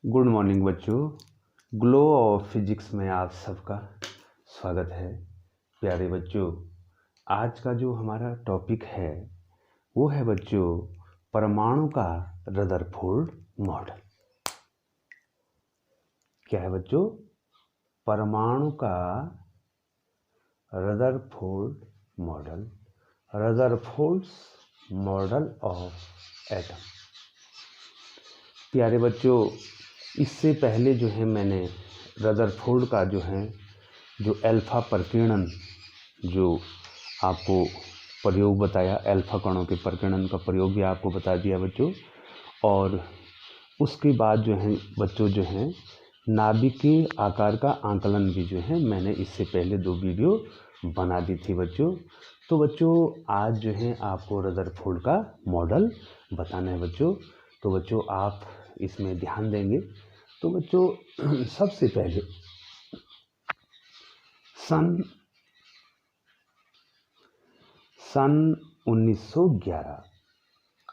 Good morning बच्चों। Glow of physics में आप सबका स्वागत है। प्यारे बच्चों, आज का जो हमारा टॉपिक है वो है बच्चों परमाणु का रदरफोर्ड मॉडल। क्या है बच्चों? परमाणु का Rutherford model, Rutherford's model of atom. प्यारे बच्चों, इससे पहले जो है मैंने रदरफोर्ड का जो अल्फा प्रकीर्णन जो आपको प्रयोग बताया, अल्फा कणों के प्रकीर्णन का प्रयोग भी आपको बता दिया बच्चों। और उसके बाद जो है बच्चों नाभिकीय आकार का आंकलन भी जो है मैंने इससे पहले 2 वीडियो बना दी थी बच्चों। तो बच्चों आज जो है आपको रदरफोर्ड का मॉडल बताना है बच्चों। तो बच्चों आप इसमें ध्यान देंगे। तो बच्चों सबसे पहले सन 1911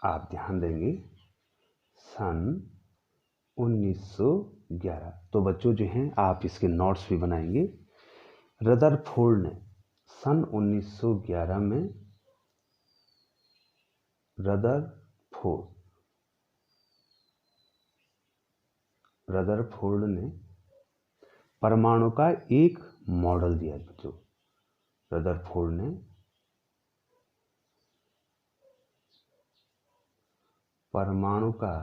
आप ध्यान देंगे, सन 1911। तो बच्चों जो हैं आप इसके नोट्स भी बनाएंगे। रदरफोर्ड ने सन 1911 में रदरफोर्ड ने परमाणु का एक मॉडल दिया बच्चों। रदरफोर्ड ने परमाणु का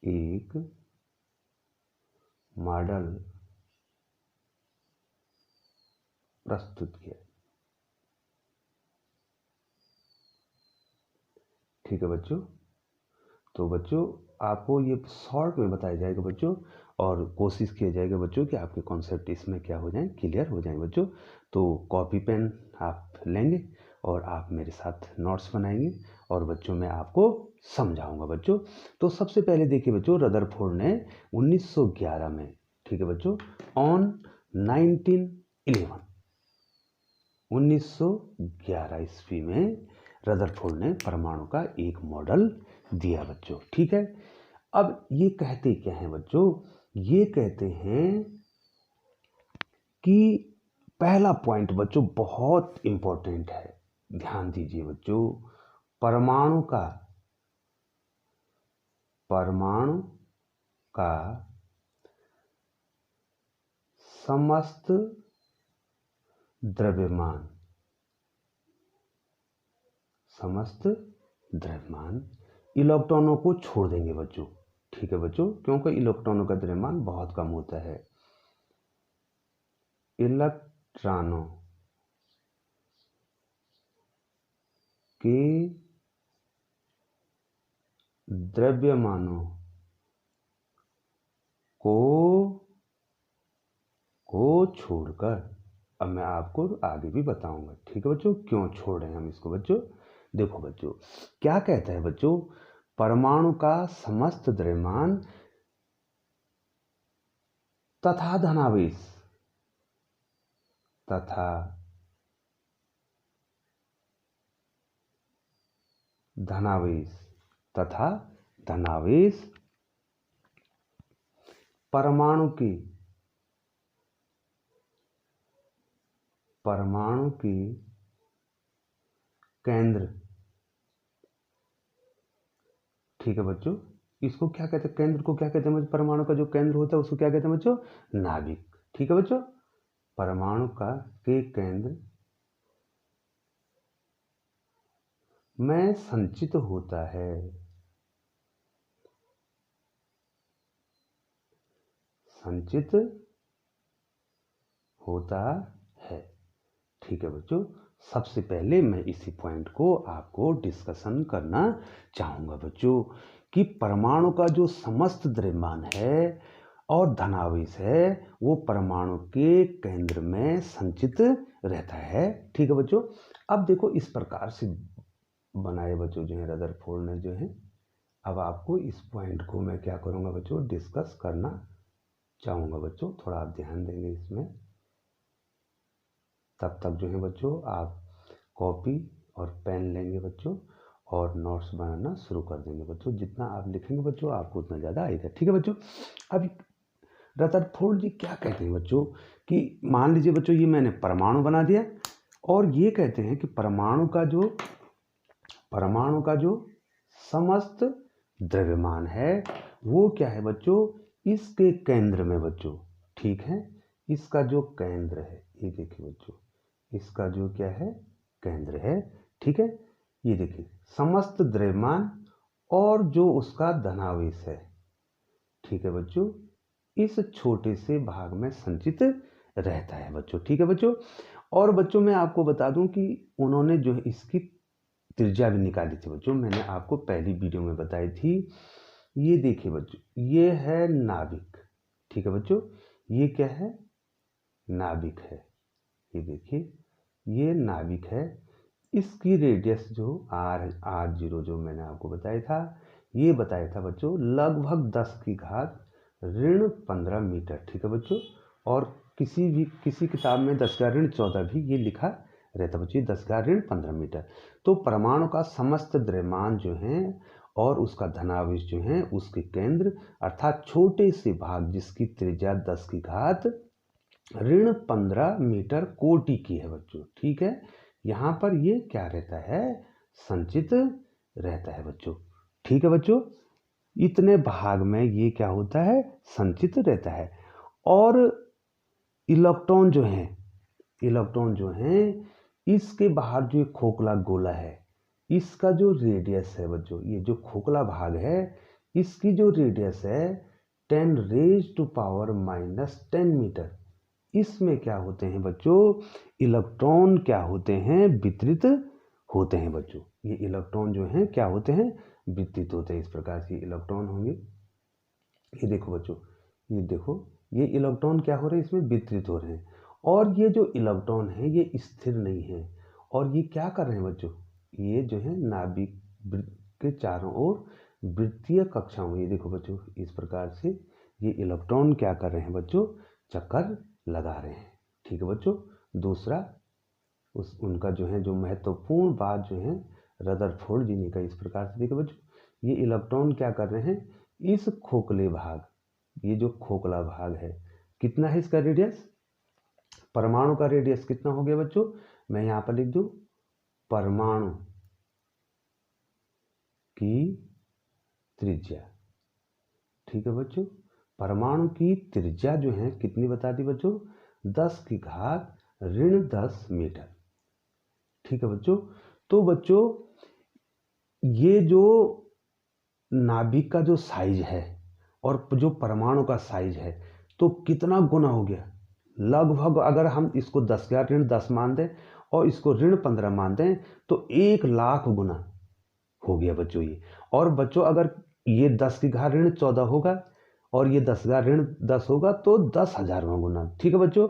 एक मॉडल प्रस्तुत किया। ठीक है बच्चों। तो बच्चों आपको ये शॉर्ट में बताया जाएगा बच्चों, और कोशिश किया जाएगा बच्चों कि आपके कॉन्सेप्ट इसमें क्या हो जाएं, क्लियर हो जाएं बच्चों। तो कॉपी पेन आप लेंगे और आप मेरे साथ नोट्स बनाएंगे और बच्चों मैं आपको समझाऊंगा बच्चों। तो सबसे पहले देखिए बच्चों, रदरफोर्ड ने 1911 में, ठीक है बच्चों, ऑन 1911 ईस्वी में रदरफोर्ड ने परमाणु का एक मॉडल दिया बच्चों। ठीक है। अब ये कहते क्या हैं बच्चों? ये कहते हैं कि पहला पॉइंट बच्चों बहुत इंपॉर्टेंट है, ध्यान दीजिए बच्चों। परमाणु का समस्त द्रव्यमान इलेक्ट्रॉनों को छोड़ देंगे बच्चों। ठीक है बच्चों, क्योंकि इलेक्ट्रॉनों का द्रव्यमान बहुत कम होता है। इलेक्ट्रॉनों के द्रव्यमानों को छोड़कर, अब मैं आपको आगे भी बताऊंगा। ठीक है बच्चों, क्यों छोड़ रहे हैं हम इसको बच्चों। देखो बच्चों क्या कहता है बच्चों, परमाणु का समस्त द्रव्यमान तथा धनावेश परमाणु की केंद्र, ठीक है बच्चों, इसको क्या कहते हैं, केंद्र को क्या कहते हैं? परमाणु का जो केंद्र होता है उसको क्या कहते हैं बच्चों? नाभिक। ठीक है बच्चों, परमाणु के केंद्र में संचित होता है। ठीक है बच्चों, सबसे पहले मैं इसी पॉइंट को आपको डिस्कशन करना चाहूंगा बच्चों कि परमाणु का जो समस्त द्रव्यमान है और धनावेश है वो परमाणु के केंद्र में संचित रहता है। ठीक है बच्चों। अब देखो इस प्रकार से बनाए बच्चों जो है रदरफोर्ड ने जो है। अब आपको इस पॉइंट को मैं क्या करूंगा बच्चों, डिस्कस करना चाहूंगा बच्चों। थोड़ा आप ध्यान देंगे इसमें, तब तक जो है बच्चों आप कॉपी और पेन लेंगे बच्चों और नोट्स बनाना शुरू कर देंगे बच्चों। जितना आप लिखेंगे बच्चों आपको उतना ज़्यादा आएगा। ठीक है बच्चों। अब रदरफोर्ड जी क्या कहते हैं बच्चों कि मान लीजिए बच्चों ये मैंने परमाणु बना दिया और ये कहते हैं कि परमाणु का जो समस्त द्रव्यमान है वो क्या है बच्चों, इसके केंद्र में बच्चों। ठीक है, इसका जो केंद्र है ये देखिए बच्चों, इसका जो क्या है केंद्र है। ठीक है, ये देखिए समस्त द्रव्यमान और जो उसका धनावेश है। ठीक है बच्चों, इस छोटे से भाग में संचित रहता है बच्चों। ठीक है बच्चों। और बच्चों मैं आपको बता दूं कि उन्होंने जो है इसकी त्रिज्या भी निकाली थी बच्चों, मैंने आपको पहली वीडियो में बताई थी। ये देखिए बच्चों, ये है नाभिक। ठीक है बच्चों, ये क्या है, नाभिक है। ये देखिए ये नाभिक है। इसकी रेडियस जो R0 जो मैंने आपको बताया था, ये बताया था बच्चों लगभग 10 की घात ऋण 15 मीटर। ठीक है बच्चों। और किसी किताब में 10 का ऋण 14 भी ये लिखा रहता बच्चों, 10 का ऋण 15 मीटर। तो परमाणु का समस्त द्रव्यमान जो है और उसका धनावेश जो है उसके केंद्र अर्थात छोटे से भाग जिसकी त्रिज्या 10 की घात ऋण 15 मीटर कोटि की है बच्चों। ठीक है, यहाँ पर ये क्या रहता है, संचित रहता है बच्चों। ठीक है बच्चों, इतने भाग में ये क्या होता है, संचित रहता है। और इलेक्ट्रॉन जो है इसके बाहर जो खोखला गोला है, इसका जो रेडियस है बच्चों, ये जो खोखला भाग है इसकी जो रेडियस है 10⁻⁻10 मीटर। इसमें क्या होते हैं बच्चों, इलेक्ट्रॉन क्या होते हैं, वितरित होते हैं बच्चों। ये इलेक्ट्रॉन जो हैं क्या होते हैं, वितरित होते हैं। इस प्रकार से इलेक्ट्रॉन होंगे। ये देखो बच्चों, ये देखो ये इलेक्ट्रॉन क्या हो रहे हैं, इसमें वितरित हो रहे हैं। और ये जो इलेक्ट्रॉन है ये स्थिर नहीं है और ये क्या कर रहे हैं बच्चों, ये जो है नाभिक के चारों ओर वृत्तीय कक्षाओं में, ये देखो बच्चों इस प्रकार से ये इलेक्ट्रॉन क्या कर रहे हैं बच्चों, चक्कर लगा रहे हैं। ठीक है बच्चों। दूसरा उनका जो है जो महत्वपूर्ण बात जो है रदरफोर्ड जी ने कहा इस प्रकार से, देखो बच्चों ये इलेक्ट्रॉन क्या कर रहे हैं, इस खोखले भाग, ये जो खोखला भाग है कितना है इसका रेडियस, परमाणु का रेडियस कितना हो गया बच्चों, मैं यहाँ पर लिख दूं परमाणु की त्रिज्या। ठीक है बच्चों, परमाणु की त्रिज्या जो है कितनी बता दी बच्चों, 10 की घात ऋण 10 मीटर। ठीक है बच्चों। तो बच्चों ये जो नाभिक का जो साइज है और जो परमाणु का साइज है तो कितना गुना हो गया, लगभग अगर हम इसको 10 का ऋण 10 मान दें और इसको ऋण 15 मान दें तो 1,00,000 गुना हो गया बच्चों ये। और बच्चों अगर ये 10 की घात ऋण 14 होगा और ये 10 का ऋण 10 होगा तो 10,000वां गुना। ठीक है बच्चों।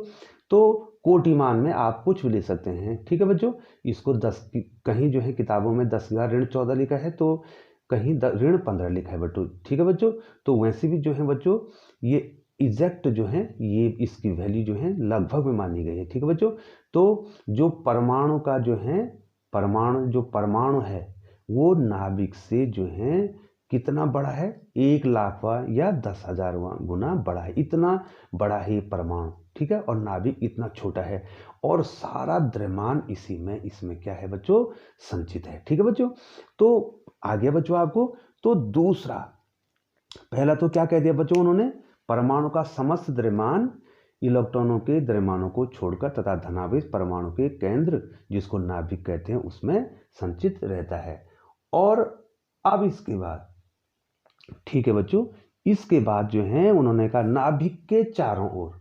तो कोटिमान में आप कुछ भी ले सकते हैं। ठीक है बच्चों, इसको 10 की कहीं जो है किताबों में 10 का ऋण 14 लिखा है तो कहीं ऋण 15 लिखा है बच्चों। ठीक है बच्चों। तो वैसे भी जो है बच्चों ये एग्जैक्ट जो है ये इसकी वैल्यू जो है लगभग में मानी गई है। ठीक है बच्चों। तो जो परमाणु का जो है परमाणु है वो नाभिक से जो है कितना बड़ा है, 1,00,000वां या 10,000वां गुना बड़ा है। इतना बड़ा है परमाणु। ठीक है, और नाभिक इतना छोटा है और सारा द्रव्यमान इसमें क्या है बच्चों, संचित है। ठीक है बच्चों। तो आ गया बच्चों आपको। तो दूसरा, पहला तो क्या कह दिया बच्चों उन्होंने, परमाणु का समस्त द्रव्यमान इलेक्ट्रॉनों के द्रव्यमानों को छोड़कर तथा धनावेश परमाणु के केंद्र जिसको नाभिक कहते हैं उसमें संचित रहता है। और अब इसके बाद, ठीक है बच्चों, इसके बाद जो है उन्होंने कहा नाभिक के चारों ओर,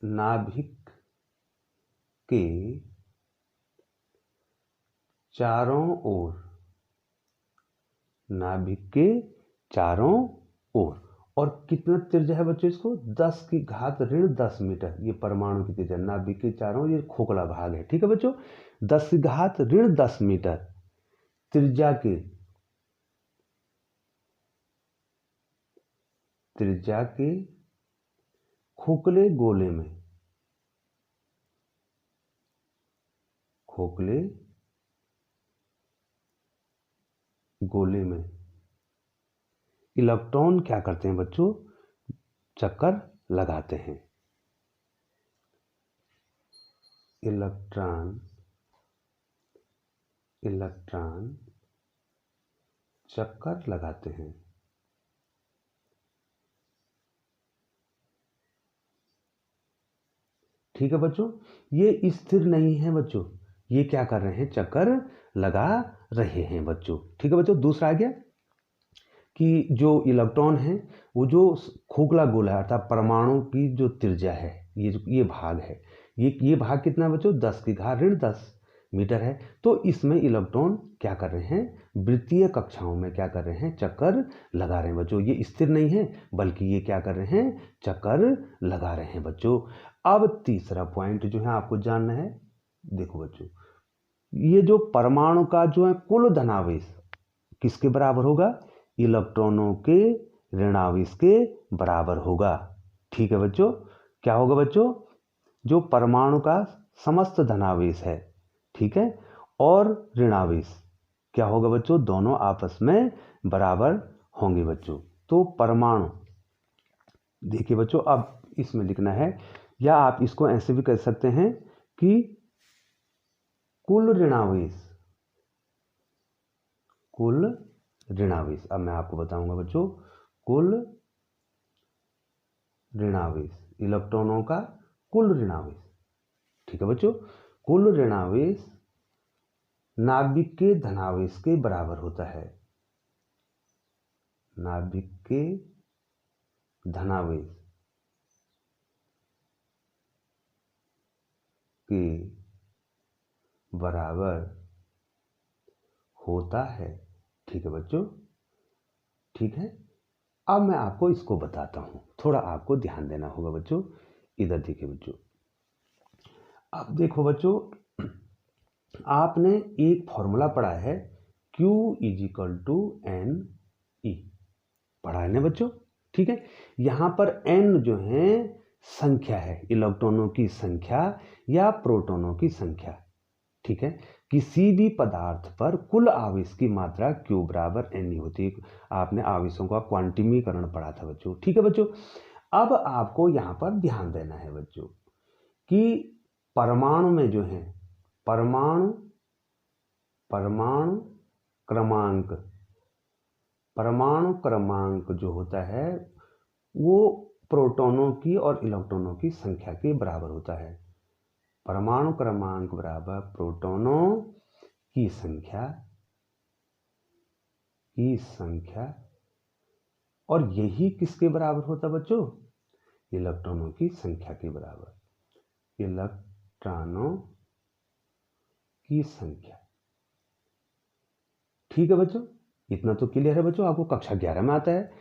नाभिक के चारों ओर, नाभिक के चारों ओर, और कितना त्रिज्या है बच्चों इसको, 10 की घात ऋण 10 मीटर। ये परमाणु की त्रिज्या, नाभिक के चारों ओर ये खोखला भाग है। ठीक है बच्चों, 10 की घात ऋण 10 मीटर त्रिज्या के खोखले गोले में, खोखले गोले में इलेक्ट्रॉन क्या करते हैं बच्चों, चक्कर लगाते हैं। इलेक्ट्रॉन चक्कर लगाते हैं। ठीक है बच्चों, ये स्थिर नहीं है बच्चों, ये क्या कर रहे हैं, चक्कर लगा रहे हैं बच्चों। ठीक है बच्चों, दूसरा आ गया कि जो इलेक्ट्रॉन है वो जो खोखला गोला है अर्थात परमाणु की जो त्रिज्या है, ये भाग है, ये भाग कितना है बच्चों, 10⁻10 मीटर है। तो इसमें इलेक्ट्रॉन क्या कर रहे हैं, वृत्तीय कक्षाओं में क्या कर रहे हैं, चक्कर लगा रहे हैं बच्चों। ये स्थिर नहीं है बल्कि ये क्या कर रहे हैं, चक्कर लगा रहे हैं बच्चों। अब तीसरा पॉइंट जो है आपको जानना है, देखो बच्चों, ये जो परमाणु का जो है कुल धनावेश किसके बराबर होगा, इलेक्ट्रॉनों के ऋणावेश के बराबर होगा। ठीक है बच्चों, क्या होगा बच्चों, जो परमाणु का समस्त धनावेश है, ठीक है, और ऋणावेश क्या होगा बच्चों, दोनों आपस में बराबर होंगे बच्चों। तो परमाणु, देखिए बच्चों, अब इसमें लिखना है, या आप इसको ऐसे भी कह सकते हैं कि कुल ऋणावेश, अब मैं आपको बताऊंगा बच्चों, कुल ऋणावेश, इलेक्ट्रॉनों का कुल ऋणावेश। ठीक है बच्चों, कुल ऋणावेश नाभिक के धनावेश के बराबर होता है। नाभिक के धनावेश के बराबर होता है। ठीक है बच्चों, ठीक है। अब मैं आपको इसको बताता हूं, थोड़ा आपको ध्यान देना होगा बच्चों। इधर देखिए बच्चों, अब देखो बच्चों, आपने एक फॉर्मूला पढ़ा है, Q = NE, पढ़ा है ना बच्चों। ठीक है, यहां पर N जो है संख्या है, इलेक्ट्रॉनों की संख्या या प्रोटॉनों की संख्या। ठीक है, किसी भी पदार्थ पर कुल आवेश की मात्रा Q = NE होती है। आपने आवेशों का क्वांटिमीकरण पढ़ा था बच्चों। ठीक है बच्चों, अब आपको यहां पर ध्यान देना है बच्चों कि परमाणु में जो है, परमाणु क्रमांक जो होता है वो प्रोटॉनों की और इलेक्ट्रॉनों की संख्या के बराबर होता है। परमाणु क्रमांक बराबर प्रोटॉनों की संख्या और यही किसके बराबर होता है बच्चों, इलेक्ट्रॉनों की संख्या के बराबर। इलेक्ट्रॉनों की संख्या। ठीक है बच्चों, इतना तो क्लियर है बच्चों, आपको कक्षा 11 में आता है।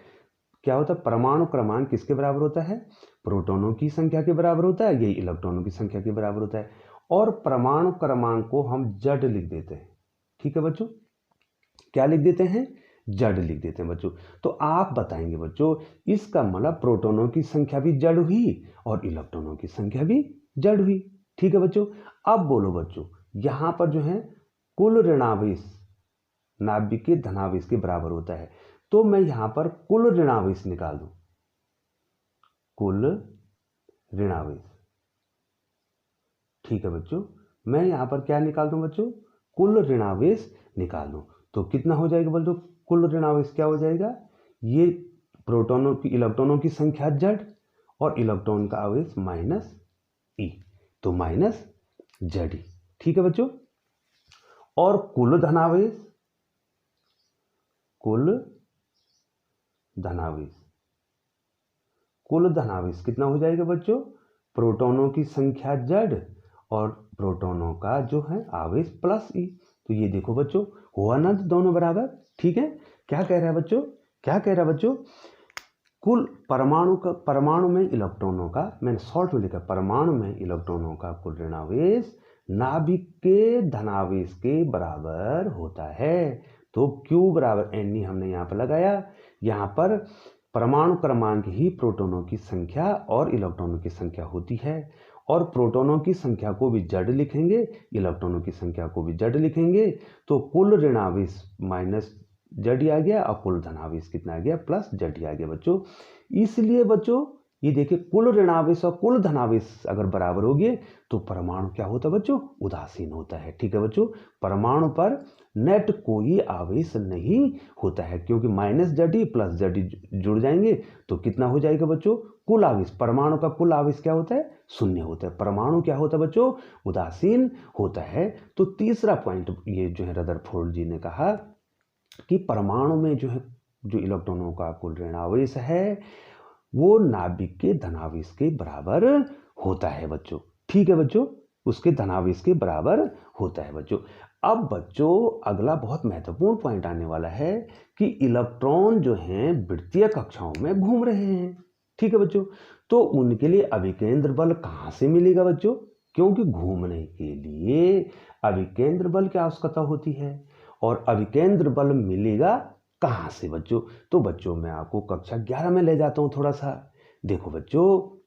क्या होता है, परमाणु क्रमांक किसके बराबर होता है, प्रोटॉनों की संख्या के बराबर होता है, यही इलेक्ट्रॉनों की संख्या के बराबर होता है। और परमाणु क्रमांक को हम जड़ लिख देते हैं। ठीक है बच्चों, क्या लिख देते हैं, जड़ लिख देते हैं बच्चों। तो आप बताएंगे बच्चों, इसका मतलब प्रोटॉनों की संख्या भी जड़ हुई और इलेक्ट्रॉनों की संख्या भी जड़ हुई। ठीक है बच्चों, अब बोलो बच्चों, यहां पर जो है कुल ऋणावेश नाभिक के धनावेश के बराबर होता है। तो मैं यहां पर कुल ऋणावेश निकाल दूं, कुल ऋणावेश। ठीक है बच्चों, मैं यहां पर क्या निकाल दूं बच्चों, कुल ऋणावेश निकाल दूं। तो कितना हो जाएगा बच्चों, कुल ऋणावेश क्या हो जाएगा, ये प्रोटॉनों की इलेक्ट्रॉनों की संख्या जड़ और इलेक्ट्रॉन का आवेश -E, तो -Ze। ठीक है बच्चों, और कुल धनावेश कितना हो जाएगा बच्चों, प्रोटॉनों की संख्या जड़ और प्रोटॉनों का जो है आवेश +E। तो ये देखो बच्चों, हुआ ना दोनों बराबर। ठीक है, क्या कह रहा है बच्चों, कुल परमाणु में इलेक्ट्रॉनों का, मैंने शॉर्ट में लिखा, परमाणु में इलेक्ट्रॉनों का कुल ऋणावेश नाभिक के धनावेश के बराबर होता है। तो Q = NE हमने यहाँ पर लगाया। यहाँ पर परमाणु क्रमांक ही प्रोटॉनों की संख्या और इलेक्ट्रॉनों की संख्या होती है, और प्रोटॉनों की संख्या को भी जड़ लिखेंगे, इलेक्ट्रॉनों की संख्या को भी जड़ लिखेंगे। तो कुल ऋणावेश जेड ही आ गया और कुल धनावेश कितना आ गया प्लस जेड ही आ गया बच्चों। इसलिए बच्चों ये देखिए कुल ऋणावेश और कुल धनावेश अगर बराबर हो गए तो परमाणु क्या होता है बच्चों, उदासीन होता है। ठीक है बच्चों, परमाणु पर नेट कोई आवेश नहीं होता है, क्योंकि माइनस जेड ही प्लस जेड ही जुड़ जाएंगे तो कितना हो जाएगा बच्चों, कुल आवेश। परमाणु का कुल आवेश क्या होता है, शून्य होता है। परमाणु क्या होता है बच्चों, उदासीन होता है। तो तीसरा पॉइंट ये जो है रदरफोर्ड जी ने कहा कि परमाणु में जो है जो इलेक्ट्रॉनों का कुल ऋणावेश है वो नाभिक के धनावेश के बराबर होता है बच्चों। ठीक है बच्चों, उसके धनावेश के बराबर होता है बच्चों। अब बच्चों अगला बहुत महत्वपूर्ण पॉइंट आने वाला है कि इलेक्ट्रॉन जो हैं वृत्तीय कक्षाओं में घूम रहे हैं। ठीक है बच्चों, तो उनके लिए अभिकेंद्र बल कहाँ से मिलेगा बच्चों, क्योंकि घूमने के लिए अभिकेंद्र बल की आवश्यकता होती है और अभिकेंद्र बल मिलेगा कहाँ से बच्चों। तो बच्चों मैं आपको कक्षा 11 में ले जाता हूँ थोड़ा सा। देखो बच्चों,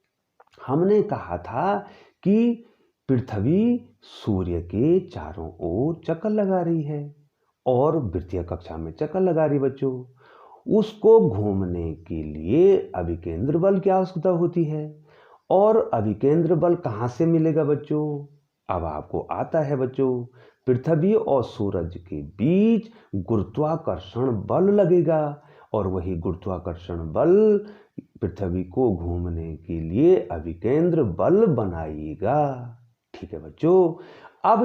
हमने कहा था कि पृथ्वी सूर्य के चारों ओर चक्कर लगा रही है और वृत्तीय कक्षा में चक्कर लगा रही बच्चों। उसको घूमने के लिए अभिकेंद्र बल की आवश्यकता होती है और अभिकेंद्र बल कहाँ से मिलेगा बच्चों। अब आपको आता है बच्चों, पृथ्वी और सूरज के बीच गुरुत्वाकर्षण बल लगेगा और वही गुरुत्वाकर्षण बल पृथ्वी को घूमने के लिए अभिकेंद्र बल बनाएगा। ठीक है बच्चों, अब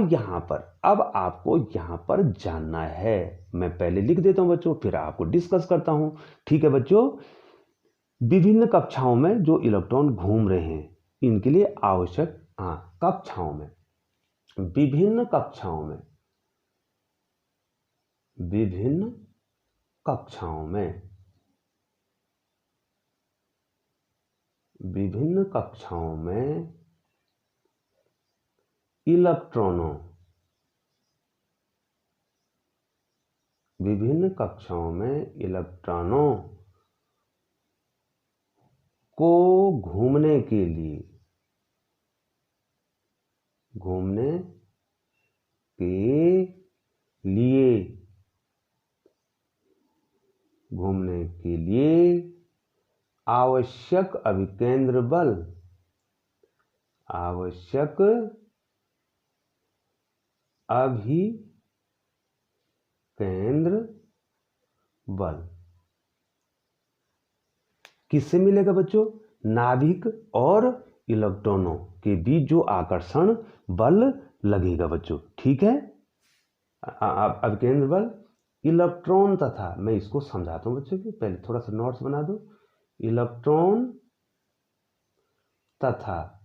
आपको यहाँ पर जानना है। मैं पहले लिख देता हूँ बच्चों, फिर आपको डिस्कस करता हूँ। ठीक है बच्चों, विभिन्न कक्षाओं में जो इलेक्ट्रॉन घूम रहे हैं इनके लिए आवश्यक कक्षाओं में, विभिन्न कक्षाओं में इलेक्ट्रॉनों को घूमने के लिए आवश्यक अभिकेंद्र बल किससे मिलेगा बच्चों, नाभिक और इलेक्ट्रॉनों के बीच जो आकर्षण बल लगेगा बच्चों। ठीक है, अभिकेंद्र बल इलेक्ट्रॉन तथा, मैं इसको समझाता हूं बच्चों की, पहले थोड़ा सा नोट्स बना दो। इलेक्ट्रॉन तथा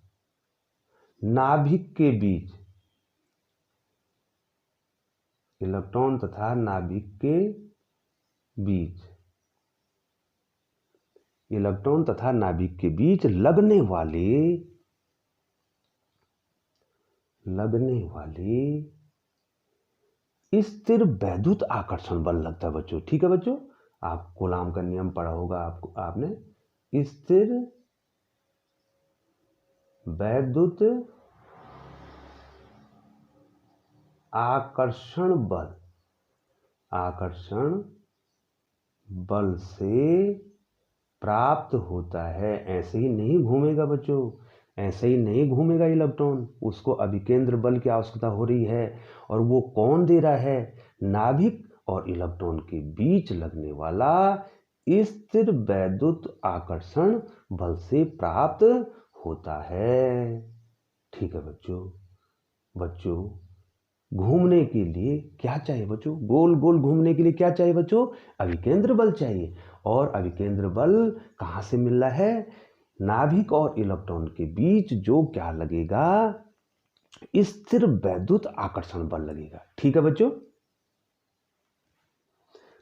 नाभिक के बीच लगने वाले स्थिर वैद्युत आकर्षण बल लगता है बच्चों। ठीक है बच्चों, आप कूलाम का नियम पढ़ा होगा आपने, स्थिर वैद्युत आकर्षण बल से प्राप्त होता है। ऐसे ही नहीं घूमेगा बच्चों, ऐसे ही नहीं घूमेगा इलेक्ट्रॉन, उसको अभिकेंद्र बल की आवश्यकता हो रही है। और वो कौन दे रहा है, नाभिक और इलेक्ट्रॉन के बीच लगने वाला स्थिर वैद्युत आकर्षण बल से प्राप्त होता है। ठीक है बच्चों, घूमने के लिए क्या चाहिए बच्चों, गोल गोल घूमने के लिए क्या चाहिए बच्चों, अभिकेंद्र बल चाहिए। और अभिकेंद्र बल कहाँ से मिल रहा है, नाभिक और इलेक्ट्रॉन के बीच जो क्या लगेगा, स्थिर वैद्युत आकर्षण बल लगेगा। ठीक है बच्चों,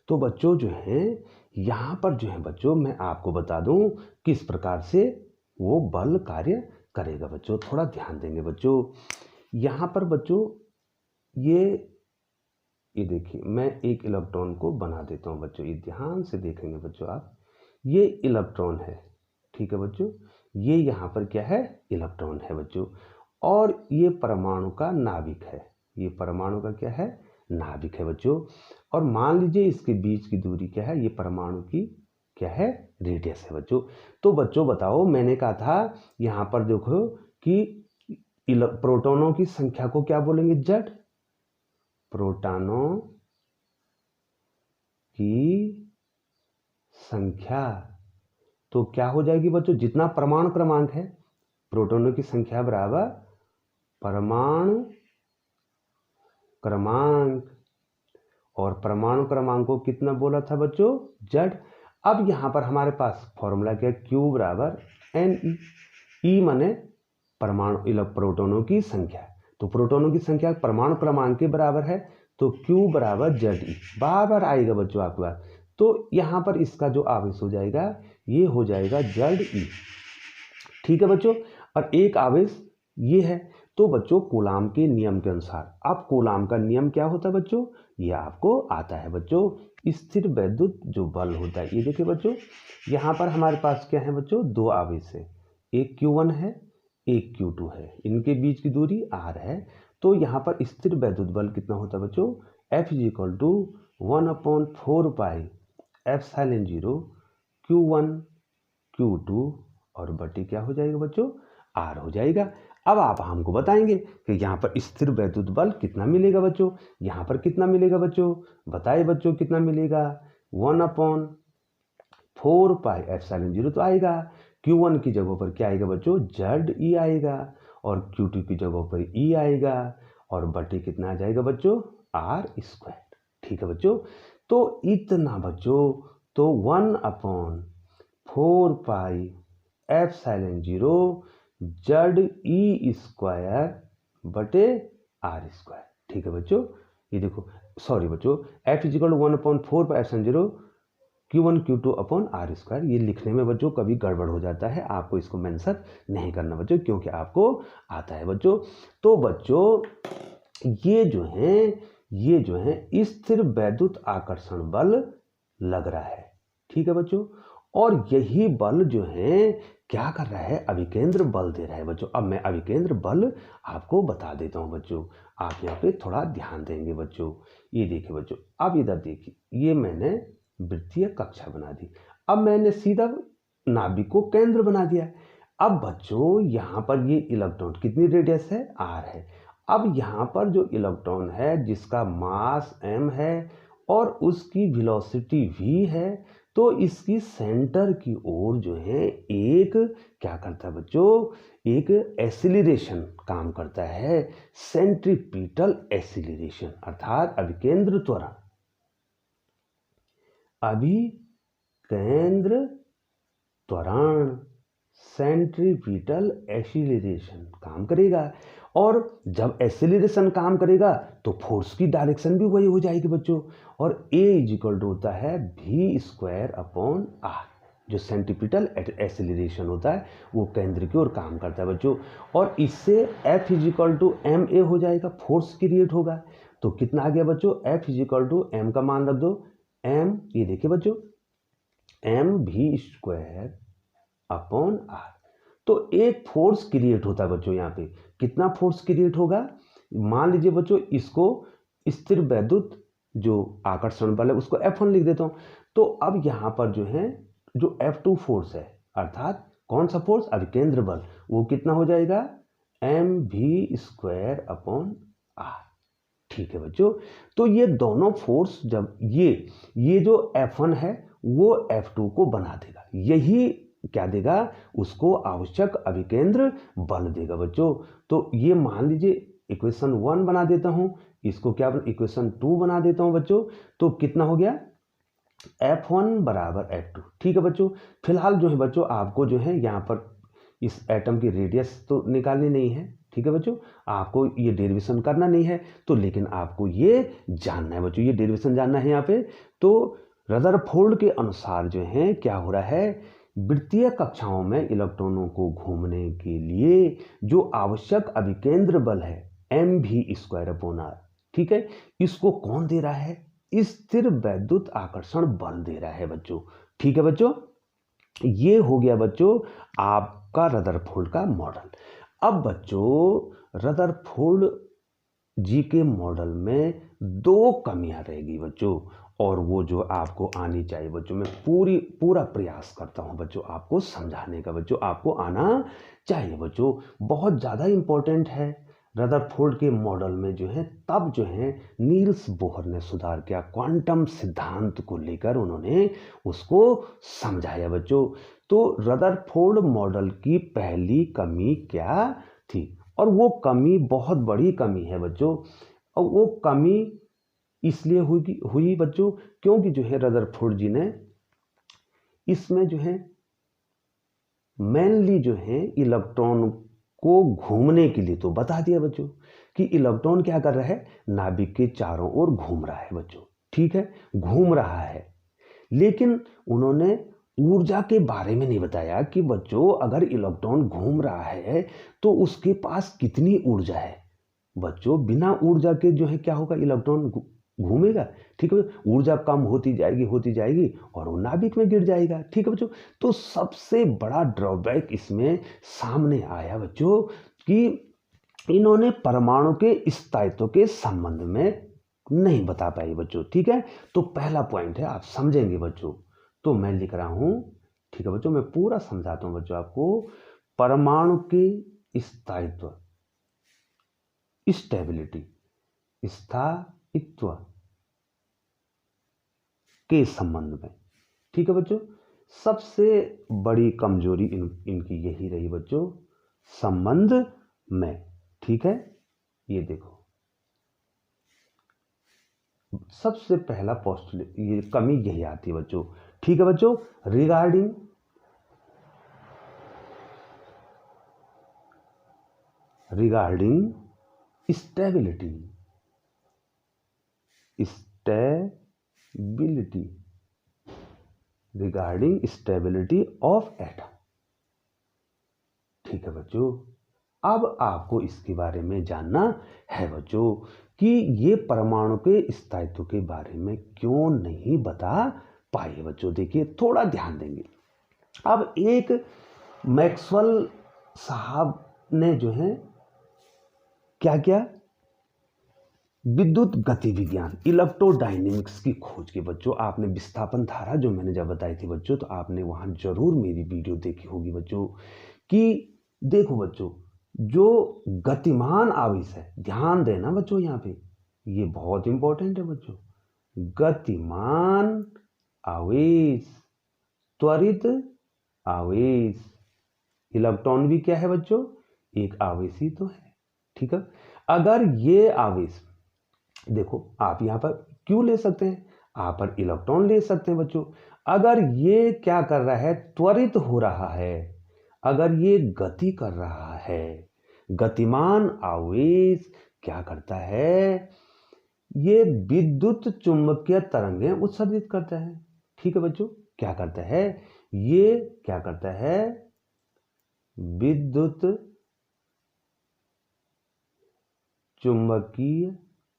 तो बच्चों जो है यहां पर जो है बच्चों मैं आपको बता दूं किस प्रकार से वो बल कार्य करेगा बच्चों। थोड़ा ध्यान देंगे बच्चों। यहां पर बच्चों ये देखिए, मैं एक इलेक्ट्रॉन को बना देता हूं बच्चों, ये ध्यान से देखेंगे बच्चों आप। ये इलेक्ट्रॉन है, ठीक है बच्चों, ये यहाँ पर क्या है, इलेक्ट्रॉन है बच्चों। और ये परमाणु का नाभिक है, ये परमाणु का क्या है, नाभिक है बच्चों। और मान लीजिए इसके बीच की दूरी क्या है, ये परमाणु की क्या है, रेडियस है बच्चों। तो बच्चों बताओ, मैंने कहा था यहाँ पर देखो कि प्रोटॉनों की संख्या को क्या बोलेंगे, जेड। प्रोटॉनों की संख्या तो क्या हो जाएगी बच्चों, जितना परमाणु क्रमांक है, प्रोटॉनों की संख्या बराबर परमाणु क्रमांक, और परमाणु क्रमांक को कितना बोला था बच्चों, जेड। अब यहां पर हमारे पास फॉर्मूला क्या है, क्यू बराबर एन ई माने परमाणु प्रोटॉनों की संख्या। तो प्रोटॉनों की संख्या परमाणु क्रमांक के बराबर है, तो क्यू बराबर जेड ई, बार बार आएगा बच्चों आपके पास। तो यहाँ पर इसका जो आवेश हो जाएगा ये हो जाएगा जेड ई, ठीक है बच्चों। और एक आवेश ये है। तो बच्चों कूलाम के नियम के अनुसार, अब कूलाम का नियम क्या होता है बच्चों, ये आपको आता है बच्चों, स्थिर वैद्युत जो बल होता है। ये देखिए बच्चों, यहाँ पर हमारे पास क्या है बच्चों, दो आवेश है, एक Q1 है एक Q2 है, इनके बीच की दूरी r है। तो यहाँ पर स्थिर वैद्युत बल कितना होता है बच्चों, F = 1/4 पाई ε0 Q1 Q2 और बटी क्या हो जाएगा बच्चों, r हो जाएगा। अब आप हमको बताएंगे कि यहाँ पर स्थिर वैद्युत बल कितना मिलेगा बच्चों, यहाँ पर कितना मिलेगा बच्चों, बताइए बच्चों कितना मिलेगा, 1/4 पाई ε0 तो आएगा, Q1 की जगह पर क्या आएगा बच्चों, जेड ई आएगा, और Q2 की जगह पर ई आएगा, और बटे कितना आ जाएगा बच्चों, r²। ठीक है बच्चों, तो इतना बच्चों, तो 1/4 पाई ε0 ZE² बटे r²। ठीक है बच्चों, ये देखो, सॉरी बच्चों, F = 1/4 पाई ε0 Q1 Q2 अपॉन r²। ये लिखने में बच्चों कभी गड़बड़ हो जाता है, आपको इसको मेंशन नहीं करना बच्चों, क्योंकि आपको आता है बच्चों। तो बच्चों ये जो है स्थिर वैद्युत आकर्षण बल लग रहा है, ठीक है बच्चों। और यही बल जो है क्या कर रहा है, अभिकेंद्र बल दे रहा है बच्चों। अब मैं अभिकेंद्र बल आपको बता देता हूं बच्चों, आप यहाँ पे थोड़ा ध्यान देंगे बच्चों। ये देखिए बच्चों, अब इधर देखिए, ये मैंने वृत्तीय कक्षा बना दी, अब मैंने सीधा नाभिक को केंद्र बना दिया। अब बच्चों यहाँ पर ये इलेक्ट्रॉन कितनी रेडियस है, r है। अब यहाँ पर जो इलेक्ट्रॉन है जिसका मास m है और उसकी वेलोसिटी v है, तो इसकी सेंटर की ओर जो है एक क्या करता है बच्चों, एक एसिलरेशन काम करता है, सेंट्रीपिटल एसिलरेशन, अर्थात अभिकेंद्र त्वरण। अभिकेंद्र त्वरण सेंट्रीपिटल एसिलरेशन काम करेगा, और जब एसिलरेशन काम करेगा तो फोर्स की डायरेक्शन भी वही हो जाएगी बच्चों। और A = होता है v²/r, जो सेंट्रीपिटल एसिलरेशन होता है वो केंद्र की ओर काम करता है बच्चों। और इससे F = ma हो जाएगा, फोर्स क्रिएट होगा। तो कितना आ गया बच्चों, F = m का मान रख दो, m, ये देखिए बच्चों, mv²/r। तो एक फोर्स क्रिएट होता है बच्चों, यहाँ पे कितना फोर्स क्रिएट होगा, मान लीजिए बच्चों इसको स्थिर वैद्युत जो आकर्षण बल है उसको F1 लिख देता हूँ। तो अब यहाँ पर जो है जो F2 फोर्स है, अर्थात कौन सा फोर्स, अभिकेंद्र बल, वो कितना हो जाएगा, mv²/r। ठीक है बच्चों, तो ये दोनों फोर्स जब ये जो F1 है वो F2 को बना देगा, यही क्या देगा, उसको आवश्यक अभिकेंद्र बल देगा बच्चों। तो ये मान लीजिए इक्वेशन 1 बना देता हूं, इसको क्या इक्वेशन 2 बना देता हूं बच्चों। तो कितना हो गया, F1 = F2। ठीक है बच्चों, फिलहाल जो है बच्चों आपको जो है यहाँ पर इस एटम की रेडियस तो निकालनी नहीं है, ठीक है बच्चों, आपको ये डेरिवेशन करना नहीं है। तो लेकिन आपको ये जानना है बच्चों, ये डेरिवेशन जानना है यहाँ पे। तो रदरफोर्ड के अनुसार जो है क्या हो रहा है, वृत्तीय कक्षाओं में इलेक्ट्रॉनों को घूमने के लिए जो आवश्यक अभिकेंद्र बल है mv²/r, ठीक है, इसको कौन दे रहा है, स्थिर वैद्युत आकर्षण बल दे रहा है बच्चों। ठीक है बच्चों, ये हो गया बच्चों आपका रदरफोर्ड का मॉडल। अब बच्चों रदरफोर्ड जी के मॉडल में दो कमियां रहेगी बच्चों, और वो जो आपको आनी चाहिए बच्चों। मैं पूरा प्रयास करता हूं बच्चों आपको समझाने का बच्चों, आपको आना चाहिए बच्चों। बहुत ज़्यादा इम्पोर्टेंट है। रदरफोर्ड के मॉडल में जो है तब जो है नील्स बोहर ने सुधार किया, क्वांटम सिद्धांत को लेकर उन्होंने उसको समझाया बच्चों। तो रदरफोर्ड मॉडल की पहली कमी क्या थी, और वो कमी बहुत बड़ी कमी है बच्चों। और वो कमी इसलिए हुई बच्चों क्योंकि जो है रदरफोर्ड जी ने इसमें जो है मेनली जो है इलेक्ट्रॉन को घूमने के लिए तो बता दिया बच्चों कि इलेक्ट्रॉन क्या कर रहा है, नाभिक के चारों ओर घूम रहा है बच्चों, ठीक है, घूम रहा है। लेकिन उन्होंने ऊर्जा के बारे में नहीं बताया कि बच्चों अगर इलेक्ट्रॉन घूम रहा है तो उसके पास कितनी ऊर्जा है। बच्चों बिना ऊर्जा के जो है क्या होगा, इलेक्ट्रॉन घूमेगा, ठीक है, ऊर्जा कम होती जाएगी और वो नाभिक में गिर जाएगा, ठीक है बच्चों। तो सबसे बड़ा ड्रॉबैक इसमें सामने आया बच्चों कि इन्होंने परमाणु के स्थायित्व के संबंध में नहीं बता पाई बच्चों, ठीक है। तो पहला पॉइंट है, आप समझेंगे बच्चों, तो मैं लिख रहा हूं, ठीक है बच्चों, मैं पूरा समझाता हूं बच्चों आपको। परमाणु के स्थायित्व, स्टेबिलिटी, स्थायित्व के संबंध में, ठीक है बच्चों, सबसे बड़ी कमजोरी इनकी यही रही बच्चों, संबंध में, ठीक है। ये देखो सबसे पहला पोस्टुलेट, ये कमी यही आती है बच्चों, ठीक है बच्चों। Regarding stability regarding stability of atom, ठीक है बच्चों। अब आपको इसके बारे में जानना है बच्चों कि ये परमाणु के स्थायित्व के बारे में क्यों नहीं बता पाए बच्चों। देखिए थोड़ा ध्यान देंगे। अब एक मैक्सवेल साहब ने जो है क्या किया, विद्युत गति विज्ञान, इलेक्ट्रोडायनेमिक्स की खोज की बच्चों। आपने विस्थापन धारा जो मैंने जब बताई थी बच्चों, तो आपने वहां जरूर मेरी वीडियो देखी होगी बच्चों कि देखो बच्चों, जो गतिमान आवेश है, ध्यान देना बच्चों यहाँ पे, ये बहुत इंपॉर्टेंट है बच्चों। गतिमान आवेश, त्वरित आवेश, इलेक्ट्रॉन भी क्या है बच्चों, एक आवेश ही तो है, ठीक है। अगर ये आवेश, देखो आप यहाँ पर क्यों ले सकते हैं, आप पर इलेक्ट्रॉन ले सकते हैं बच्चों। अगर ये क्या कर रहा है, त्वरित हो रहा है, अगर ये गति कर रहा है, गतिमान आवेश क्या करता है, ये विद्युत चुंबकीय तरंगें उत्सर्जित करता है, ठीक है बच्चों। क्या करता है, ये क्या करता है, विद्युत चुंबकीय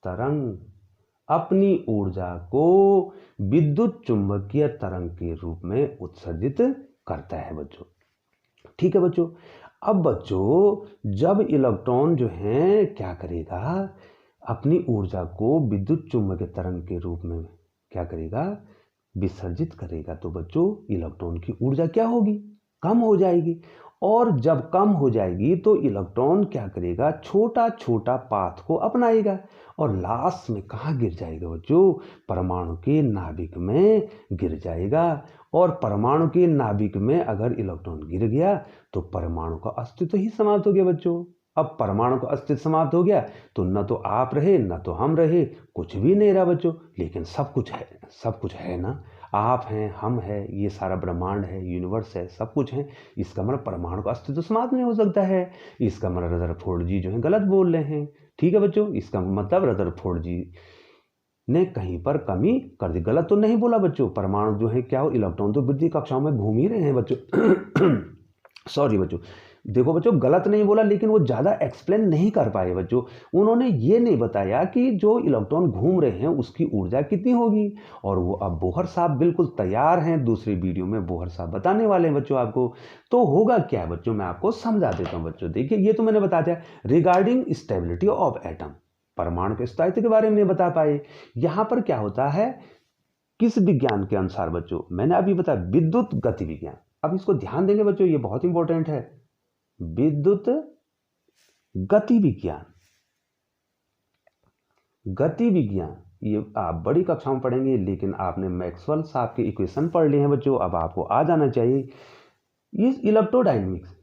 तरंग अपनी ऊर्जा को विद्युत चुंबकीय तरंग के रूप में उत्सर्जित करता है बच्चों, ठीक है बच्चों। अब बच्चों जब इलेक्ट्रॉन जो है क्या करेगा, अपनी ऊर्जा को विद्युत चुंबकीय तरंग के रूप में क्या करेगा, विसर्जित करेगा, तो बच्चों इलेक्ट्रॉन की ऊर्जा क्या होगी, कम हो जाएगी। और जब कम हो जाएगी तो इलेक्ट्रॉन क्या करेगा, छोटा छोटा पाथ को अपनाएगा और लास्ट में कहाँ गिर जाएगा बच्चों, परमाणु के नाभिक में गिर जाएगा। और परमाणु के नाभिक में अगर इलेक्ट्रॉन गिर गया तो परमाणु का अस्तित्व ही समाप्त हो गया बच्चों। अब परमाणु का अस्तित्व समाप्त हो गया तो न तो आप रहे न तो हम रहे, कुछ भी नहीं रहा बच्चों। लेकिन सब कुछ है ना, आप हैं, हम हैं, ये सारा ब्रह्मांड है, यूनिवर्स है, सब कुछ है। इसका मतलब परमाणु का अस्तित्व समाप्त नहीं हो सकता है। इसका मतलब रदरफोर्ड जी जो है गलत बोल रहे हैं, ठीक है बच्चों। इसका मतलब रदरफोर्ड जी ने कहीं पर कमी कर दी, गलत तो नहीं बोला बच्चों। परमाणु जो है क्या हो, इलेक्ट्रॉन तो वृद्धि कक्षाओं में घूम ही रहे हैं बच्चों सॉरी बच्चों, देखो बच्चों गलत नहीं बोला, लेकिन वो ज़्यादा एक्सप्लेन नहीं कर पाए बच्चों। उन्होंने ये नहीं बताया कि जो इलेक्ट्रॉन घूम रहे हैं उसकी ऊर्जा कितनी होगी। और वो अब बोहर साहब बिल्कुल तैयार हैं, दूसरी वीडियो में बोहर साहब बताने वाले हैं बच्चों आपको। तो होगा क्या बच्चों, मैं आपको समझा देता हूँ बच्चों। देखिए ये तो मैंने बता दिया, रिगार्डिंग स्टेबिलिटी ऑफ एटम, परमाणु के स्थायित्व के बारे में नहीं बता पाए। यहाँ पर क्या होता है, किस विज्ञान के अनुसार बच्चों, मैंने अभी बताया विद्युत गति विज्ञान। अब इसको ध्यान देंगे बच्चों, ये बहुत इंपॉर्टेंट है। विद्युत गति विज्ञान, गति विज्ञान ये आप बड़ी कक्षा में पढ़ेंगे, लेकिन आपने मैक्सवेल साहब के इक्वेशन पढ़ लिए हैं बच्चों, अब आपको आ जाना चाहिए। ये इलेक्ट्रोडायनेमिक्स,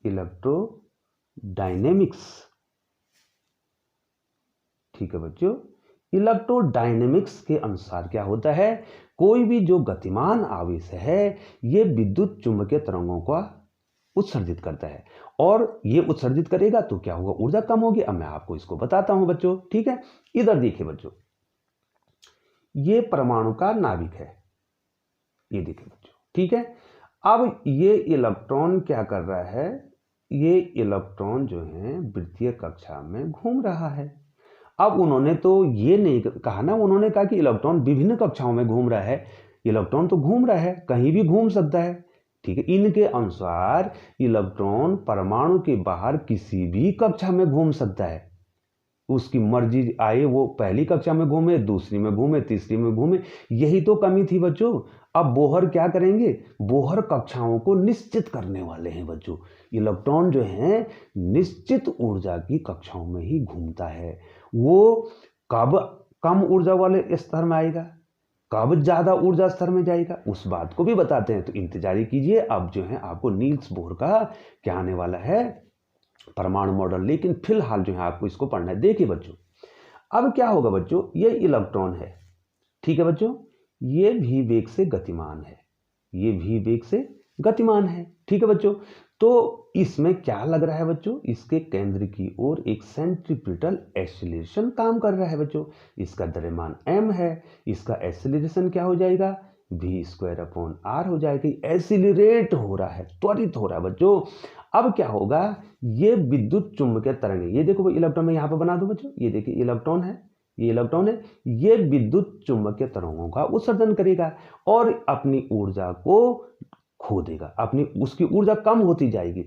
इलेक्ट्रोडायनेमिक्स, ठीक है बच्चों। इलेक्ट्रोडायनेमिक्स के अनुसार क्या होता है, कोई भी जो गतिमान आवेश है ये विद्युत चुंबकीय तरंगों का उत्सर्जित करता है, और ये उत्सर्जित करेगा तो क्या होगा, ऊर्जा कम होगी। अब मैं आपको इसको बताता हूं बच्चों, ठीक है। इधर देखिए बच्चों, ये परमाणु का नाभिक है, ये देखिए बच्चों, ठीक है। अब ये इलेक्ट्रॉन क्या कर रहा है, ये इलेक्ट्रॉन जो है वृत्तीय कक्षा में घूम रहा है। अब उन्होंने तो ये नहीं कहा ना, उन्होंने कहा कि इलेक्ट्रॉन विभिन्न कक्षाओं में घूम रहा है। इलेक्ट्रॉन तो घूम रहा है, कहीं भी घूम सकता है, ठीक है। इनके अनुसार इलेक्ट्रॉन परमाणु के बाहर किसी भी कक्षा में घूम सकता है, उसकी मर्जी आए, वो पहली कक्षा में घूमे, दूसरी में घूमे, तीसरी में घूमे। यही तो कमी थी बच्चों। अब बोहर क्या करेंगे, बोहर कक्षाओं को निश्चित करने वाले हैं बच्चों। इलेक्ट्रॉन जो है निश्चित ऊर्जा की कक्षाओं में ही घूमता है। वो कब कम ऊर्जा वाले स्तर में आएगा, कब ज्यादा ऊर्जा स्तर में जाएगा, उस बात को भी बताते हैं, तो इंतजार कीजिए। अब जो है आपको नील्स बोहर का क्या आने वाला है, परमाणु मॉडल, लेकिन फिलहाल जो है आपको इसको पढ़ना है। देखिए बच्चों, अब क्या होगा बच्चों, ये इलेक्ट्रॉन है, ठीक है बच्चों, ये भी वेग से गतिमान है, ये भी वेग से गतिमान है, ठीक है बच्चों। तो इसमें क्या लग रहा है बच्चों, इसके केंद्र की ओर एक सेंट्रीपिटल एक्सीलरेशन काम कर रहा है बच्चों। इसका द्रव्यमान m है, इसका एक्सीलरेशन क्या हो जाएगा, v²/r हो जाएगी। एक्सीलरेट हो रहा है, त्वरित हो रहा है बच्चों। अब क्या होगा, ये विद्युत चुंबकीय तरंग, ये देखो इलेक्ट्रॉन में यहाँ पर बना दो बच्चों, ये देखिए इलेक्ट्रॉन है, ये इलेक्ट्रॉन है, ये विद्युत चुंबकीय तरंगों का उत्सर्जन करेगा और अपनी ऊर्जा को खो देगा, अपनी उसकी ऊर्जा कम होती जाएगी।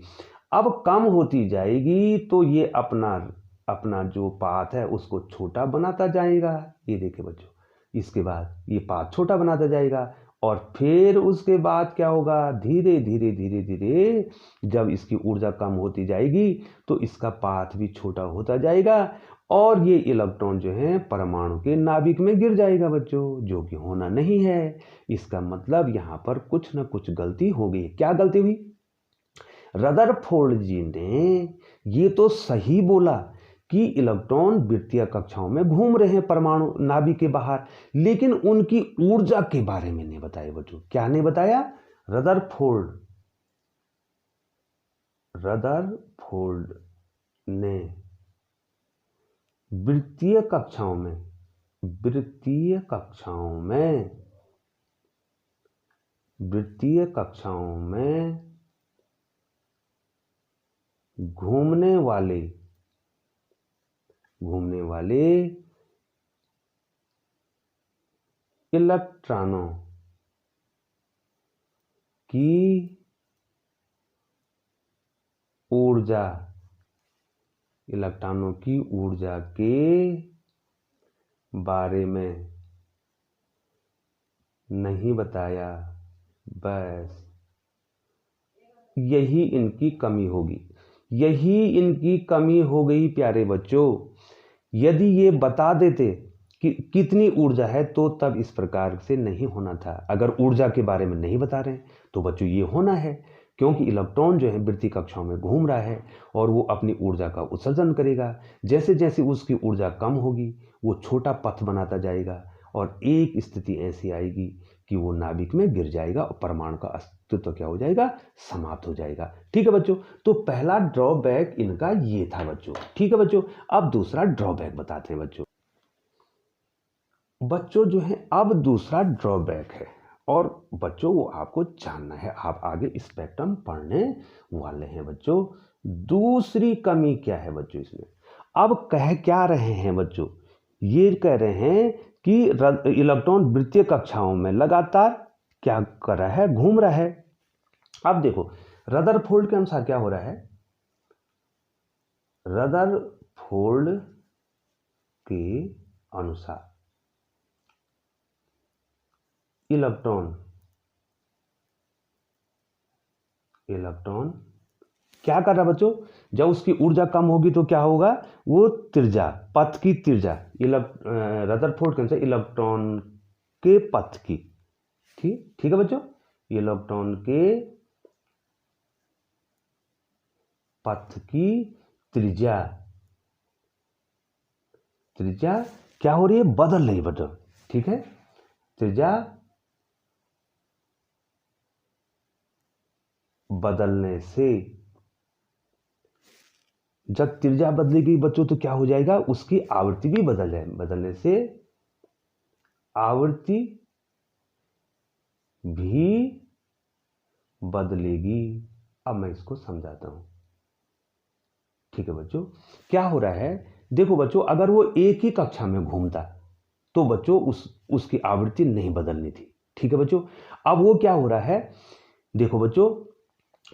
अब कम होती जाएगी तो ये अपना जो पाथ है उसको छोटा बनाता जाएगा, ये देखिए बच्चों। इसके बाद ये पाथ छोटा बनाता जाएगा, और फिर उसके बाद क्या होगा, धीरे धीरे धीरे धीरे जब इसकी ऊर्जा कम होती जाएगी तो इसका पाथ भी छोटा होता जाएगा, और ये इलेक्ट्रॉन जो है परमाणु के नाभिक में गिर जाएगा बच्चों, जो कि होना नहीं है। इसका मतलब यहाँ पर कुछ न कुछ गलती हो गई। क्या गलती हुई, रदरफोर्ड जी ने ये तो सही बोला कि इलेक्ट्रॉन वृत्तीय कक्षाओं में घूम रहे हैं परमाणु नाभिक के बाहर, लेकिन उनकी ऊर्जा के बारे में नहीं बताया बच्चों। क्या नहीं बताया, रदरफोर्ड ने वृत्तीय कक्षाओं में घूमने वाले इलेक्ट्रॉनों की ऊर्जा के बारे में नहीं बताया, बस यही इनकी कमी हो गई प्यारे बच्चों। यदि ये बता देते कि कितनी ऊर्जा है तो तब इस प्रकार से नहीं होना था। अगर ऊर्जा के बारे में नहीं बता रहे तो बच्चों ये होना है, क्योंकि इलेक्ट्रॉन जो है वृत्तीय कक्षाओं में घूम रहा है और वो अपनी ऊर्जा का उत्सर्जन करेगा। जैसे जैसे उसकी ऊर्जा कम होगी वो छोटा पथ बनाता जाएगा, और एक स्थिति ऐसी आएगी कि वो नाभिक में गिर जाएगा और परमाणु का अस्तित्व क्या हो जाएगा, समाप्त हो जाएगा। ठीक है बच्चों, तो पहला ड्रॉबैक इनका ये था बच्चों। ठीक है बच्चों, अब दूसरा ड्रॉबैक बताते हैं बच्चों जो है अब दूसरा ड्रॉबैक है, और बच्चों वो आपको जानना है, आप आगे स्पेक्ट्रम पढ़ने वाले हैं बच्चों। दूसरी कमी क्या है बच्चों इसमें, अब कह क्या रहे हैं बच्चों, ये कह रहे हैं कि इलेक्ट्रॉन वृत्तीय कक्षाओं में लगातार क्या कर रहा है, घूम रहा है। अब देखो रदरफोर्ड के अनुसार क्या हो रहा है, रदरफोर्ड फोल्ड के अनुसार इलेक्ट्रॉन क्या कर रहा है बच्चों, जब उसकी ऊर्जा कम होगी तो क्या होगा, वो त्रिज्या, पथ की त्रिज्या, रदरफोर्ड के अनुसार इलेक्ट्रॉन के पथ की, ठीक है बच्चों, इलेक्ट्रॉन के पथ की त्रिज्या क्या हो रही है, बदल रही बच्चों, ठीक है, त्रिज्या बदलने से, जब त्रिज्या बदलेगी बच्चों तो क्या हो जाएगा, उसकी आवृत्ति भी बदल जाए, बदलने से आवृत्ति भी बदलेगी। अब मैं इसको समझाता हूं, ठीक है बच्चों, क्या हो रहा है, देखो बच्चों, अगर वो एक ही कक्षा में घूमता तो बच्चों उसकी आवृत्ति नहीं बदलनी थी, ठीक है बच्चों। अब वो क्या हो रहा है, देखो बच्चों,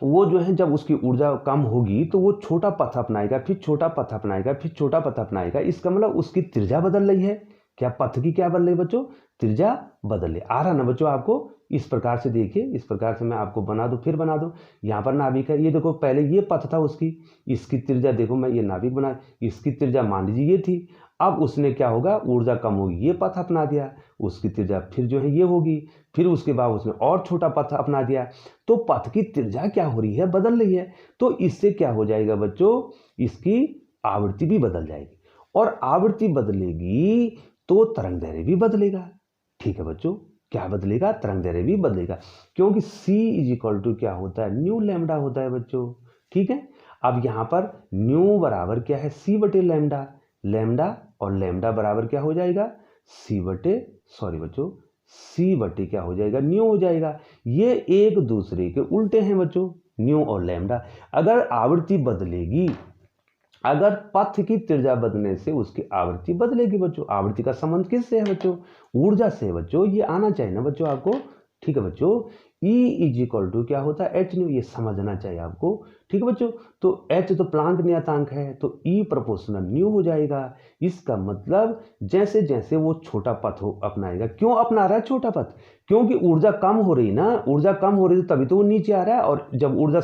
वो जो है जब उसकी ऊर्जा कम होगी तो वो छोटा पथ अपनाएगा, फिर छोटा पथ अपनाएगा, फिर छोटा पथ अपनाएगा, इसका मतलब उसकी त्रिज्या बदल रही है, क्या पथ की क्या बदल रही है बच्चों, त्रिज्या बदल रही, आ रहा ना बच्चों आपको, इस प्रकार से देखिए, इस प्रकार से मैं आपको बना दूं, फिर बना दूं, यहाँ पर नाभिक है, ये देखो पहले ये पथ था उसकी, इसकी त्रिज्या देखो, मैं ये नाभिक बना, इसकी त्रिज्या मान लीजिए ये थी, अब उसने क्या होगा, ऊर्जा कम होगी, ये पथ अपना दिया, उसकी त्रिज्या फिर जो है ये होगी, फिर उसके बाद उसने और छोटा पथ अपना दिया, तो पथ की त्रिज्या क्या हो रही है, बदल रही है, तो इससे क्या हो जाएगा बच्चों, इसकी आवृत्ति भी बदल जाएगी, और आवृत्ति बदलेगी तो तरंग दैर्घ्य भी बदलेगा, ठीक है बच्चों, क्या बदलेगा, तरंग दैर्घ्य भी बदलेगा, क्योंकि C इज इक्वल टू क्या होता है, न्यू लैम्डा होता है बच्चों, ठीक है। अब यहां पर न्यू बराबर क्या है, C बटे लैम्डा, लैम्डा और लैम्डा बराबर क्या हो जाएगा, C बटे क्या हो जाएगा, न्यू हो जाएगा, ये एक दूसरे के उल्टे हैं बच्चों, न्यू और लैम्डा। अगर आवृत्ति बदलेगी, अगर पथ की त्रिज्या बदलने से उसकी आवृत्ति बदलेगी बच्चों, आवृत्ति का संबंध किससे है बच्चों, ऊर्जा से बच्चों, ये आना चाहिए ना बच्चों आपको, ठीक है बच्चों, E इज इक्वल टू क्या होता है, एच न्यू, ये समझना चाहिए आपको, ठीक है बच्चों। तो H तो प्लांक नियतांक है, तो E प्रोपोर्शनल न्यू हो जाएगा, इसका मतलब जैसे जैसे वो छोटा पथ हो अपनाएगा, क्यों अपना रहा है छोटा पथ, क्योंकि ऊर्जा कम हो रही ना, ऊर्जा कम हो रही है तभी तो वो नीचे आ रहा है, और जब ऊर्जा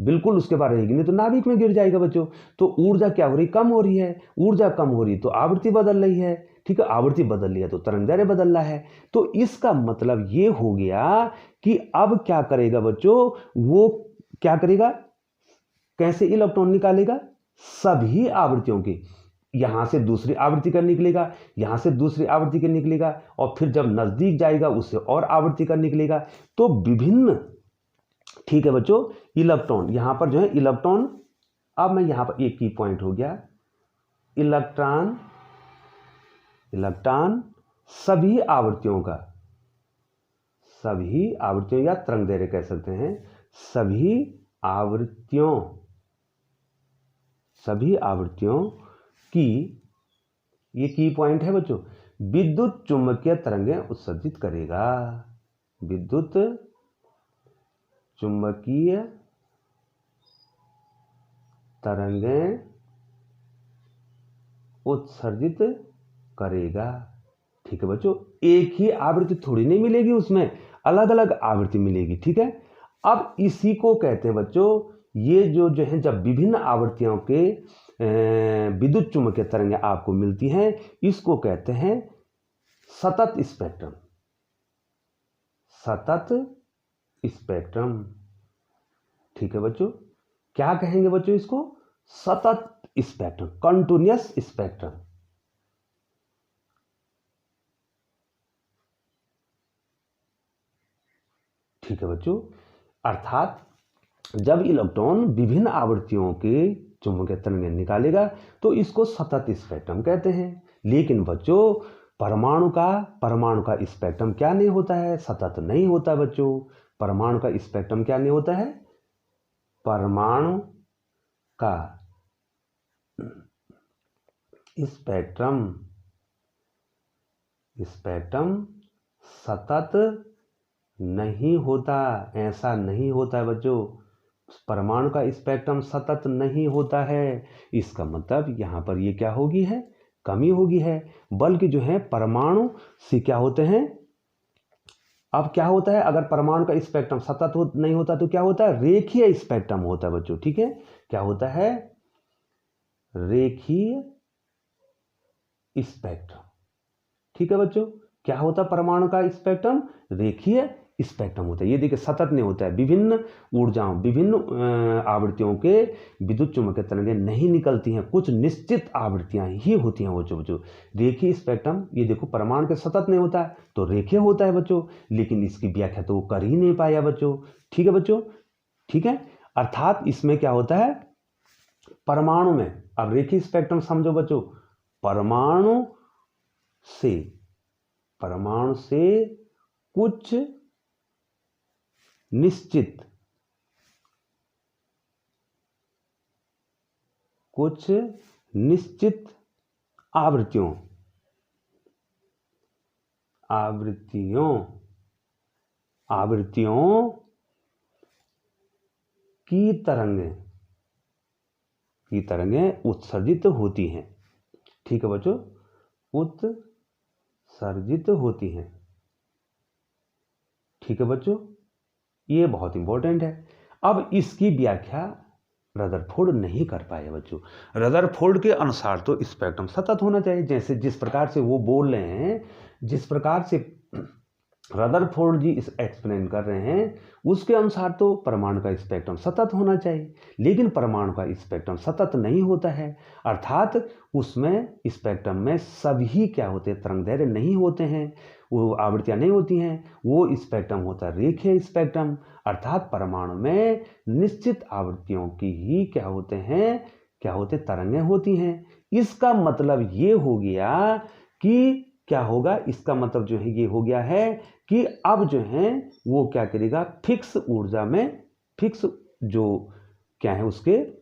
बिल्कुल उसके बाद रहेगी नहीं तो नाभिक में गिर जाएगा बच्चों, तो ऊर्जा क्या हो रही, कम हो रही है, ऊर्जा कम हो रही तो आवृत्ति बदल रही है, ठीक है, आवृत्ति बदल रही है तो तरंग दैर्घ्य बदल रहा है, तो इसका मतलब ये हो गया कि अब क्या करेगा बच्चों, वो क्या करेगा, कैसे इलेक्ट्रॉन निकालेगा, सभी आवृत्तियों के, यहां से दूसरी आवृत्ति का निकलेगा, यहां से दूसरी आवृत्ति का निकलेगा, और फिर जब नजदीक जाएगा उससे और आवृत्ति का निकलेगा, तो विभिन्न, ठीक है बच्चों, इलेक्ट्रॉन, यहां पर जो है इलेक्ट्रॉन, अब मैं यहां पर एक की पॉइंट हो गया, इलेक्ट्रॉन सभी आवृत्तियों या तरंग दैर्घ्य कह सकते हैं, सभी आवृत्तियों की, ये की पॉइंट है बच्चों, विद्युत चुम्बकीय तरंगें उत्सर्जित करेगा, विद्युत चुम्बकीय तरंगें उत्सर्जित करेगा, ठीक है बच्चों, एक ही आवृत्ति थोड़ी नहीं मिलेगी उसमें, अलग अलग आवृत्ति मिलेगी, ठीक है। अब इसी को कहते हैं बच्चों, ये जो है जब विभिन्न आवृत्तियों के विद्युत चुम्बकीय तरंगें आपको मिलती हैं, इसको कहते हैं सतत स्पेक्ट्रम, ठीक है बच्चों, क्या कहेंगे बच्चों इसको, सतत स्पेक्ट्रम, कंटिन्यूअस स्पेक्ट्रम, ठीक है बच्चों, अर्थात जब इलेक्ट्रॉन विभिन्न आवृत्तियों के चुंबकीय तरंगें निकालेगा तो इसको सतत स्पेक्ट्रम कहते हैं। लेकिन बच्चों परमाणु का स्पेक्ट्रम क्या नहीं होता है, सतत नहीं होता बच्चों, परमाणु का स्पेक्ट्रम क्या नहीं होता है, परमाणु का स्पेक्ट्रम सतत नहीं होता, ऐसा नहीं होता है बच्चों, परमाणु का स्पेक्ट्रम सतत नहीं होता है। इसका मतलब यहाँ पर ये क्या होगी है, कमी होगी है, बल्कि जो है परमाणु से क्या होते हैं, अब क्या होता है, अगर परमाणु का स्पेक्ट्रम सतत नहीं होता तो क्या होता है, रेखीय स्पेक्ट्रम होता है बच्चों। ठीक है, क्या होता है, रेखीय स्पेक्ट्रम। ठीक है बच्चों, क्या होता है परमाणु का स्पेक्ट्रम, रेखीय स्पेक्ट्रम होता है। ये देखिए सतत नहीं होता है, विभिन्न ऊर्जाओं, विभिन्न आवृत्तियों के विद्युत चुम्बकीय तरंगें नहीं निकलती हैं, कुछ निश्चित आवृत्तियां ही होती हैं बच्चों। रेखीय स्पेक्ट्रम, ये देखो परमाणु के सतत नहीं होता है तो रेखीय होता है बच्चों, लेकिन इसकी व्याख्या तो कर ही नहीं पाया बच्चों। ठीक है बच्चों, ठीक है, अर्थात इसमें क्या होता है, परमाणु में, अब रेखीय स्पेक्ट्रम समझो बच्चों, परमाणु से कुछ निश्चित आवृत्तियों की तरंगें उत्सर्जित होती हैं। ठीक है बच्चों, उत्सर्जित होती हैं। ठीक है बच्चों, ये बहुत इंपॉर्टेंट है। अब इसकी व्याख्या रदरफोर्ड नहीं कर पाए बच्चों। रदरफोर्ड के अनुसार तो स्पेक्ट्रम सतत होना चाहिए, जैसे जिस प्रकार से वो बोल रहे हैं, जिस प्रकार से रदरफोर्ड जी इस एक्सप्लेन कर रहे हैं, उसके अनुसार तो परमाणु का स्पेक्ट्रम सतत होना चाहिए, लेकिन परमाणु का स्पेक्ट्रम सतत नहीं होता है। अर्थात उसमें स्पेक्ट्रम में सभी क्या होते हैं, तरंगदैर्घ्य नहीं होते हैं, वो आवृत्तियां नहीं होती हैं, वो स्पेक्ट्रम होता है रेखीय स्पेक्ट्रम। अर्थात परमाणु में निश्चित आवृत्तियों की ही क्या होते तरंगें होती हैं। इसका मतलब ये हो गया कि क्या होगा, इसका मतलब जो है ये हो गया है कि अब जो है वो क्या करेगा, फिक्स ऊर्जा में, फिक्स जो क्या है उसके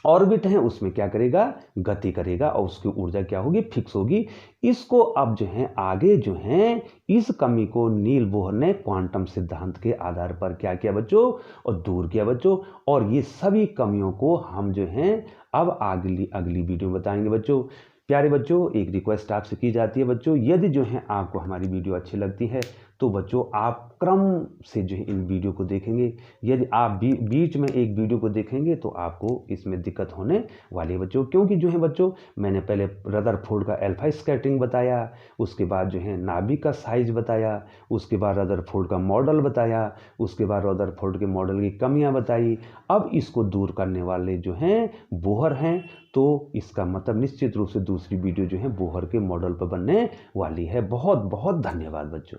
ऑर्बिट हैं उसमें क्या करेगा, गति करेगा, और उसकी ऊर्जा क्या होगी, फिक्स होगी। इसको अब जो है आगे जो है इस कमी को नील बोहर ने क्वांटम सिद्धांत के आधार पर क्या किया बच्चों, और दूर किया बच्चों। और ये सभी कमियों को हम जो है अब अगली वीडियो में बताएंगे बच्चों। प्यारे बच्चों, एक रिक्वेस्ट आपसे की जाती है बच्चों, यदि जो है आपको हमारी वीडियो अच्छी लगती है तो बच्चों आप क्रम से जो है इन वीडियो को देखेंगे। यदि आप बीच में एक वीडियो को देखेंगे तो आपको इसमें दिक्कत होने वाली है बच्चों, क्योंकि जो है बच्चों मैंने पहले रदरफोर्ड का अल्फा स्कैटरिंग बताया, उसके बाद जो है नाभिक का साइज बताया, उसके बाद रदरफोर्ड का मॉडल बताया, उसके बाद रदरफोर्ड के मॉडल की कमियां बताई। अब इसको दूर करने वाले जो हैं बोहर हैं, तो इसका मतलब निश्चित रूप से दूसरी वीडियो जो है बोहर के मॉडल पर बनने वाली है। बहुत बहुत धन्यवाद बच्चों।